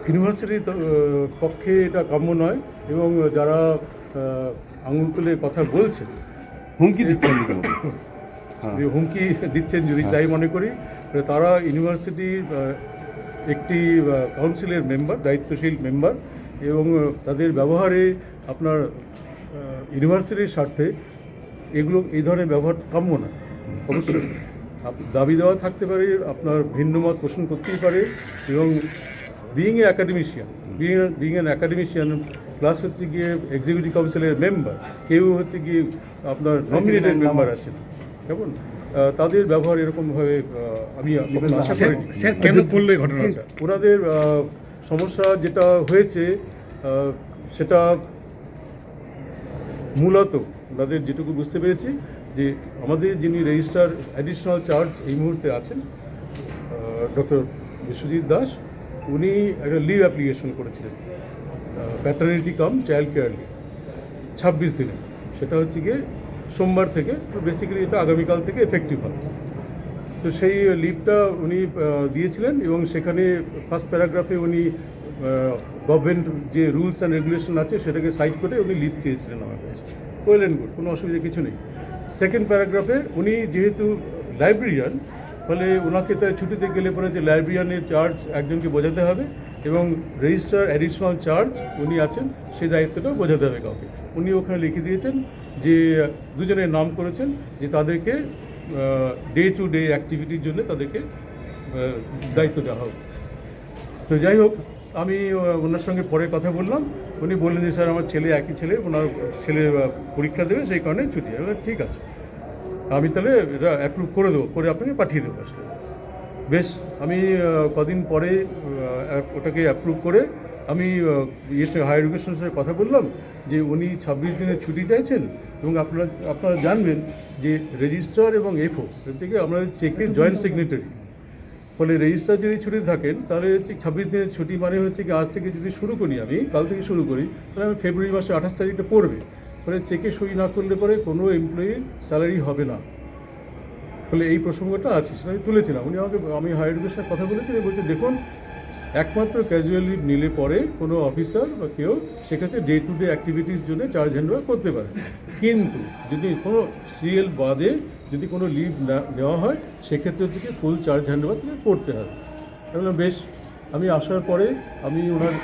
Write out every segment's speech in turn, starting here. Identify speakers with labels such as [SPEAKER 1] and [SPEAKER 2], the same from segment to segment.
[SPEAKER 1] ইউনিভার্সিটির পক্ষে এটা কাম্য নয়, এবং যারা আঙুল তুলে কথা বলছেন,
[SPEAKER 2] হুমকি দিচ্ছেন
[SPEAKER 1] হুমকি দিচ্ছেন যদি তাই মনে করি, তারা ইউনিভার্সিটির একটি কাউন্সিলের মেম্বার, দায়িত্বশীল মেম্বার, এবং তাদের ব্যবহারে আপনার ইউনিভার্সিটির স্বার্থে এগুলো এই ধরনের ব্যবহার কাম্য না। অবশ্যই দাবি দেওয়া থাকতে পারে, আপনার ভিন্ন মত পোষণ করতেই পারে, এবং বিইং এ অ্যাকাডেমিশিয়ান প্লাস হচ্ছে গিয়ে এক্সিকিউটিভ কাউন্সিলের মেম্বার, কেউ হচ্ছে গিয়ে আপনার নমিনেটেড মেম্বার আছেন, কেমন তাদের ব্যবহার এরকমভাবে আমি আশা করি।
[SPEAKER 3] কেন করলে ঘটনাটা?
[SPEAKER 1] ওনাদের সমস্যা যেটা হয়েছে সেটা মূলত ওনাদের যেটুকু বুঝতে পেরেছি যে আমাদের যিনি রেজিস্ট্রার অ্যাডিশনাল চার্জ এই মুহূর্তে আছেন ডক্টর বিশ্বজিৎ দাস, উনি একটা লিভ অ্যাপ্লিকেশন করেছিলেন, প্যাটার্নিটি কাম চাইল্ড কেয়ার লিভ 26 দিনে। সেটা হচ্ছে গিয়ে সোমবার থেকে, বেসিক্যালি এটা আগামীকাল থেকে এফেক্টিভ হবে। তো সেই লিভটা উনি দিয়েছিলেন, এবং সেখানে ফার্স্ট প্যারাগ্রাফে উনি গভর্নমেন্ট যে রুলস অ্যান্ড রেগুলেশন আছে সেটাকে সাইড করে উনি লিভ চেয়েছিলেন আমার কাছে। ওয়েল অ্যান্ড গুড, কোনো অসুবিধা কিছু নেই। সেকেন্ড প্যারাগ্রাফে উনি যেহেতু লাইব্রেরিয়ান, ফলে ওনাকে তাই ছুটিতে গেলে পরে যে লাইব্রেরিয়ানের চার্জ একজনকে বোঝাতে হবে, এবং রেজিস্ট্রার অ্যাডিশনাল চার্জ উনি আছেন, সেই দায়িত্বটাও বোঝাতে হবে কাউকে। উনি ওখানে লিখে দিয়েছেন যে দুজনের নাম করেছেন যে তাদেরকে ডে টু ডে অ্যাক্টিভিটির জন্য তাদেরকে দায়িত্ব দেওয়া হবে। তো যাই হোক, আমি ওনার সঙ্গে পরে কথা বললাম। উনি বললেন যে স্যার আমার ছেলে, একই ছেলে, ওনার ছেলে পরীক্ষা দেবে, সেই কারণে ছুটি। আমি বললাম ঠিক আছে, আমি তাহলে এটা অ্যাপ্রুভ করে দেবো, করে আপনাকে পাঠিয়ে দেবো আসলে। বেশ, আমি কদিন পরে ওটাকে অ্যাপ্রুভ করে আমি হায়ার এডুকেশনের সঙ্গে কথা বললাম যে উনি 26 দিনের ছুটি চাইছেন, এবং আপনারা জানবেন যে রেজিস্ট্রার এবং এফও এর থেকে আমরা চেকের জয়েন্ট সিগনেটারি, ফলে রেজিস্ট্রার যদি ছুটি থাকেন তাহলে হচ্ছে 26 দিনের ছুটি মানে হচ্ছে কি আজ থেকে যদি শুরু করি, আমি কাল থেকে শুরু করি, তাহলে আমি ফেব্রুয়ারি মাসে 28 তারিখটা পড়বে, ফলে চেকে সই না করলে পরে কোনো এমপ্লয়ির স্যালারি হবে না। ফলে এই প্রসঙ্গটা আছে, সেটা আমি তুলেছিলাম। আমি হায়ার এডুকেশনের কথা বলেছিলাম, বলছে দেখুন একমাত্র ক্যাজুয়াল লিভ নিলে পরে কোনো অফিসার বা কেউ সেক্ষেত্রে ডে টু ডে অ্যাক্টিভিটির জন্য চার্জ হ্যান্ডওভার করতে পারে, কিন্তু যদি কোনো সিরিয়াল বাদে যদি কোনো লিভ নেওয়া হয় সেক্ষেত্রে হচ্ছে ফুল চার্জ হ্যান্ডওভার থেকে করতে হবে। তাহলে বেশ, আমি আসার পরে আমি ওনার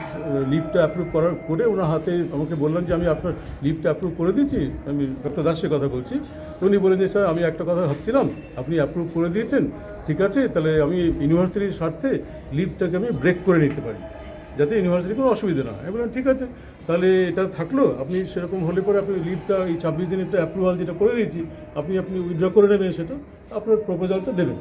[SPEAKER 1] লিভটা অ্যাপ্রুভ করে ওনার হাতে আমাকে বললাম যে আমি আপনার লিভটা অ্যাপ্রুভ করে দিয়েছি, আমি ডক্টর দাসের কথা বলছি। তো উনি বলেন যে স্যার আমি একটা কথা ভাবছিলাম, আপনি অ্যাপ্রুভ করে দিয়েছেন, ঠিক আছে, তাহলে আমি ইউনিভার্সিটির স্বার্থে লিভটাকে আমি ব্রেক করে নিতে পারি, যাতে ইউনিভার্সিটির কোনো অসুবিধা না হয়। আমি বললাম ঠিক আছে, তাহলে এটা থাকলো, আপনি সেরকম হলে পরে আপনি লিভটা এই 26 দিনেরটা অ্যাপ্রুভাল যেটা করে দিয়েছি আপনি উইথড্র করে নেবেন, সেটা আপনার প্রপোজালটা দেবেন।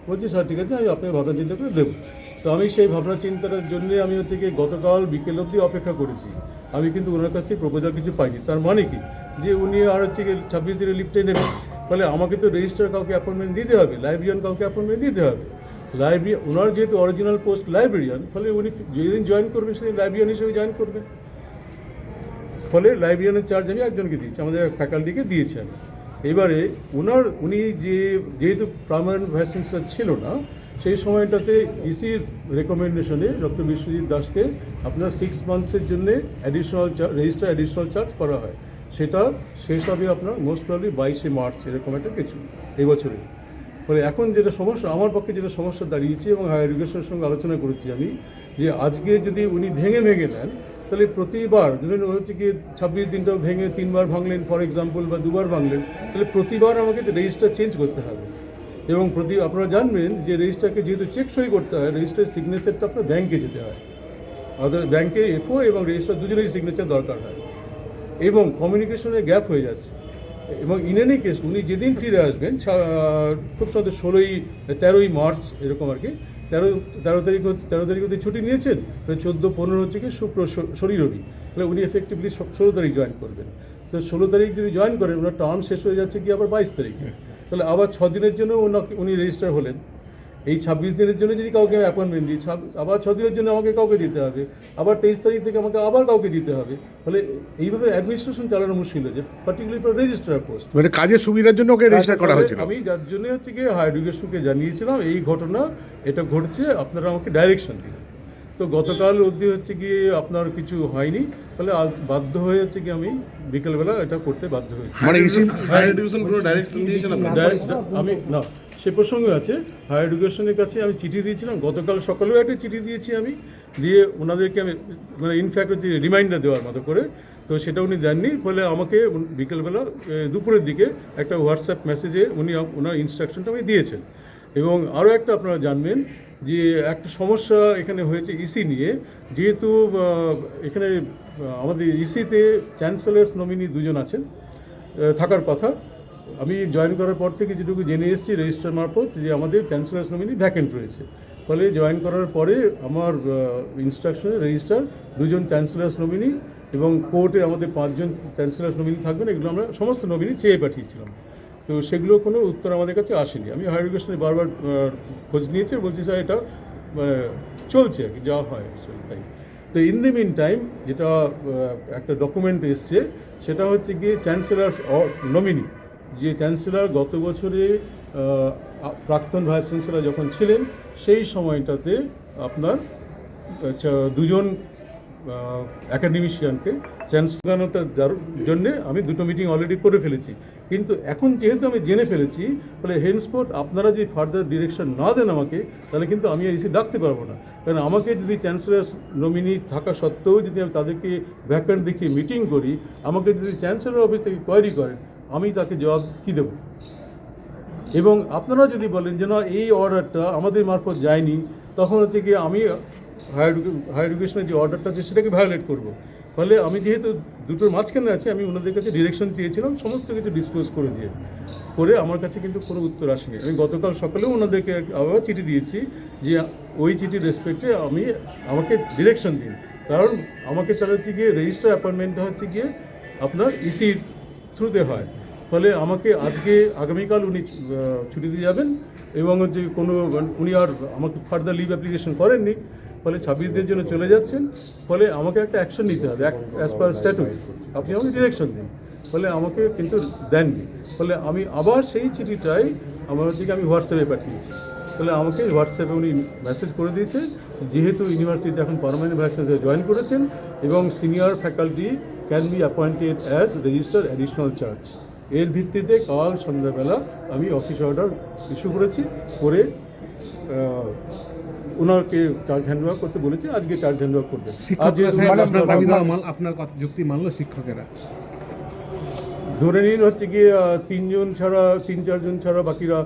[SPEAKER 1] বলছি স্যার ঠিক আছে, আমি আপনার ভাবনা চিন্তা করে দেবো। তো আমি সেই ভাবনা চিন্তাটার জন্য আমি হচ্ছে কি গতকাল বিকেল অবধি অপেক্ষা করেছি, আমি কিন্তু ওনার কাছ থেকে প্রপোজাল কিছু পাইনি। তার মানে কি যে উনি আর হচ্ছে কি 26 দিনের লিভটাই নেবেন, ফলে আমাকে তো রেজিস্ট্রার কাউকে অ্যাপয়েন্টমেন্ট দিতে হবে, লাইব্রেরিয়ান কাউকে অ্যাপয়েন্টমেন্ট দিতে হবে। ওনার যেহেতু অরিজিনাল পোস্ট লাইব্রেরিয়ান, ফলে উনি যেদিন জয়েন করবেন সেদিন লাইব্রেরিয়ান হিসেবে জয়েন করবেন, ফলে লাইব্রেরিয়ানের চার্জ আমি একজনকে দিয়েছি, আমাদের ফ্যাকাল্টিকে দিয়েছি আমি। এবারে উনি যেহেতু পার্মানেন্ট ভাইস চ্যান্সেলর ছিল না, সেই সময়টাতে ইসির রেকমেন্ডেশনে ডক্টর বিশ্বজিৎ দাসকে আপনার 6 মান্থসের জন্য রেজিস্টার অ্যাডিশনাল চার্জ করা হয়। সেটা শেষ হবে আপনার মোস্ট প্রবলি 22শে মার্চ, এরকম একটা কিছু এই বছরে। ফলে এখন যেটা সমস্যা, আমার পক্ষে যেটা সমস্যা দাঁড়িয়েছে, এবং হায়ার এডুকেশনের সঙ্গে আলোচনা করেছি আমি, যে আজকে যদি উনি ভেঙে নেন, তাহলে প্রতিবার ধরুন হচ্ছে কি 26 দিনটাও ভেঙে 3 বার ভাঙলেন ফর এক্সাম্পল, বা 2 বার ভাঙলেন, তাহলে প্রতিবার আমাকে রেজিস্টার চেঞ্জ করতে হবে। এবং আপনারা জানবেন যে রেজিস্টারকে যেহেতু চেক সই করতে হয়, রেজিস্টারের সিগনেচারটা আপনার ব্যাংকে যেতে হয়, আমাদের ব্যাংকে এফও এবং রেজিস্টার দুজনেরই সিগনেচার দরকার হয়, এবং কমিউনিকেশনের গ্যাপ হয়ে যাচ্ছে। এবং ইন এনি কেস উনি যেদিন ফিরে আসবেন, খুব সাথে 13ই মার্চ এরকম আর কি, 13 তারিখ অবধি ছুটি নিয়েছেন, 14-15 হচ্ছে কি শনি রবি, তাহলে উনি এফেক্টিভলি 16 তারিখ জয়েন করবেন। তো 16 তারিখ যদি জয়েন করেন, ওনার টার্ম শেষ হয়ে যাচ্ছে কি আবার 22 তারিখে, তাহলে আবার 6 দিনের জন্য উনি রেজিস্টার হলেন। এই 26 দিনের জন্য যদি কাউকে অ্যাপয়েন্টমেন্ট দিই, আবার 6 দিনের জন্য আমাকে কাউকে দিতে হবে, আবার 23 তারিখ থেকে আমাকে আবার কাউকে দিতে হবে, ফলে এইভাবে অ্যাডমিনিস্ট্রেশন চালানো মুশকিল হয়েছে, পার্টিকুলারলি ফর রেজিস্ট্রার পোস্ট।
[SPEAKER 3] মানে কাজের সুবিধার জন্য ওকে রেজিস্টার করা হয়েছিল।
[SPEAKER 1] আমি যার জন্য হচ্ছে গিয়ে হায়ার এডুকেশনকে জানিয়েছিলাম এই ঘটনা, এটা ঘটছে, আপনারা আমাকে ডাইরেকশন দিন। তো গতকাল অবধি হচ্ছে গিয়ে আপনার কিছু হয়নি, ফলে আজ বাধ্য হয়ে হচ্ছে কি আমি বিকেলবেলা এটা করতে বাধ্য হয়েছি।
[SPEAKER 3] মানে ইসি
[SPEAKER 2] হায়ার এডুকেশন কোনো ডাইরেকশন দিয়েছেন আপনার?
[SPEAKER 1] আমি না, সে প্রসঙ্গে আছে, হায়ার এডুকেশনের কাছে আমি চিঠি দিয়েছিলাম, গতকাল সকালেও একটা চিঠি দিয়েছি আমি, দিয়ে ওনাদেরকে আমি মানে ইনফ্যাক্ট হচ্ছে রিমাইন্ডার দেওয়ার মতো করে, তো সেটা উনি দেননি, ফলে আমাকে বিকেলবেলা দুপুরের দিকে একটা হোয়াটসঅ্যাপ মেসেজে উনি ওনার ইনস্ট্রাকশনটা আমি দিয়েছেন। এবং আরও একটা আপনারা জানবেন যে একটা সমস্যা এখানে হয়েছে ইসি নিয়ে, যেহেতু এখানে আমাদের ইসিতে চ্যান্সেলার্স নমিনি দুজন আছেন, থাকার কথা। আমি জয়েন করার পর থেকে যেটুকু জেনে এসেছি রেজিস্ট্রার মারফত যে আমাদের চ্যান্সেলার্স নমিনি ভ্যাকেন্ট রয়েছে, ফলে জয়েন করার পরে আমার ইনস্ট্রাকশনে রেজিস্ট্রার দুজন চ্যান্সেলার্স নমিনি এবং কোর্টে আমাদের 5 জন চ্যান্সেলার্স নমিনি থাকবেন, এগুলো আমরা সমস্ত নমিনি চেয়ে পাঠিয়েছিলাম। তো সেগুলো কোনো উত্তর আমাদের কাছে আসেনি। আমি হায়ার এডুকেশনে বারবার খোঁজ নিয়েছি, বলছি স্যার এটা চলছে আর কি, যা হয় তাই। তো ইন দ্য মিন টাইম যেটা একটা ডকুমেন্ট এসছে, সেটা হচ্ছে গিয়ে চ্যান্সেলার নমিনি, যে চ্যান্সেলার গত বছরে প্রাক্তন ভাইস চ্যান্সেলার যখন ছিলেন সেই সময়টাতে আপনার দুজন অ্যাকাডেমিশিয়ানকে চ্যান্সেলারটার জন্যে আমি 2টো মিটিং অলরেডি করে ফেলেছি। কিন্তু এখন যেহেতু আমি জেনে ফেলেছি, ফলে হেনস্পোর্ট আপনারা যদি ফার্দার ডিরেকশন না দেন আমাকে, তাহলে কিন্তু আমি এসে ডাকতে পারবো না। কারণ আমাকে যদি চ্যান্সেলার নমিনি থাকা সত্ত্বেও যদি আমি তাদেরকে ভ্যাকেন্ট দেখিয়ে মিটিং করি, আমাকে যদি চ্যান্সেলর অফিস থেকে কোয়ারি করেন, আমি তাকে জবাব কী দেবো? এবং আপনারা যদি বলেন যে না এই অর্ডারটা আমাদের মারফত যায়নি, তখন হচ্ছে কি আমি হায়ার এডুকেশনের যে অর্ডারটা আছে সেটাকে ভায়োলেট করব। ফলে আমি যেহেতু দুটোর মাঝখানে আছি, আমি ওনাদের কাছে ডিরেকশন চেয়েছিলাম সমস্ত কিছু ডিসক্লোজ করে দিয়ে, করে আমার কাছে কিন্তু কোনো উত্তর আসেনি। আমি গতকাল সকালেও ওনাদেরকে আবার চিঠি দিয়েছি যে ওই চিঠির রেসপেক্টে আমাকে ডিরেকশন দিন, কারণ আমাকে তাহলে হচ্ছে গিয়ে রেজিস্টার অ্যাপয়েন্টমেন্টটা হচ্ছে গিয়ে আপনার ইসির থ্রুতে হয়। ফলে আমাকে আগামীকাল উনি ছুটি দিয়ে যাবেন এবং হচ্ছে উনি আর আমাকে ফার্দার লিভ অ্যাপ্লিকেশন করেননি, ফলে 26 দিনের জন্য চলে যাচ্ছেন। ফলে আমাকে একটা অ্যাকশন নিতে হবে অ্যাজ পার স্ট্যাটুট, আপনি আমাকে ডিরেকশন দিন। ফলে আমাকে কিন্তু দেননি, ফলে আমি আবার সেই চিঠিটাই আমার হচ্ছে কি আমি হোয়াটসঅ্যাপে পাঠিয়েছি। ফলে আমাকে হোয়াটসঅ্যাপে উনি মেসেজ করে দিয়েছে, যেহেতু ইউনিভার্সিটিতে এখন পার্মানেন্ট ভাইস চ্যান্সেলর জয়েন করেছেন এবং senior faculty can be appointed as registered additional charge. এর ভিত্তিতে কাল সন্ধ্যাবেলা আমি অফিস অর্ডার ইস্যু করেছি, করে ওনাকে চার্জ হ্যান্ডওভার করতে বলেছি, আজকে চার্জ হ্যান্ডওভার করবে।
[SPEAKER 3] আপনার দাবি দেওয়া আপনার কথা যুক্তি মানলো শিক্ষকেরা?
[SPEAKER 1] ধরে নিন হচ্ছে গিয়ে 3-4 জন ছাড়া বাকিরা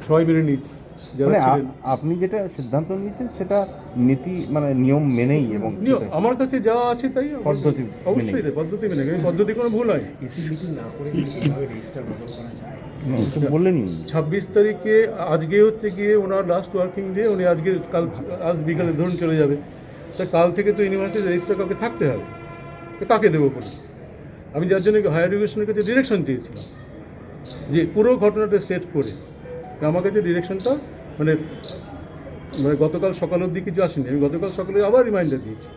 [SPEAKER 1] সবাই মেনে নিচ্ছে যারা
[SPEAKER 4] মানে
[SPEAKER 1] ছিলেন।
[SPEAKER 4] আপনি যেটা সিদ্ধান্ত নিয়েছেন সেটা নীতি মানে নিয়ম মেনেই এবং সেটাই।
[SPEAKER 1] আমার কাছে যা আছে তাই
[SPEAKER 4] পদ্ধতি
[SPEAKER 1] অবশ্যই পদ্ধতি মেনে, পদ্ধতি কোনো ভুল হয়।
[SPEAKER 4] তো বললেনই
[SPEAKER 1] 26 তারিখে আজকে হচ্ছে গিয়ে ওনার লাস্ট ওয়ার্কিং ডে, উনি আজ বিকালে ধরুন চলে যাবে, তা কাল থেকে তো ইউনিভার্সিটি রেজিস্ট্রার কাউকে থাকতে হবে, তো কাকে দেবো বলে? আমি যার জন্য হায়ার এডুকেশনের কাছে ডিরেকশন চেয়েছিলাম যে পুরো ঘটনাটা স্টেট করে, আমার কাছে ডিরেকশনটা মানে গতকাল সকাল অবধি কিছু আসেনি, আমি গতকাল সকালে আবার রিমাইন্ডার দিয়েছি।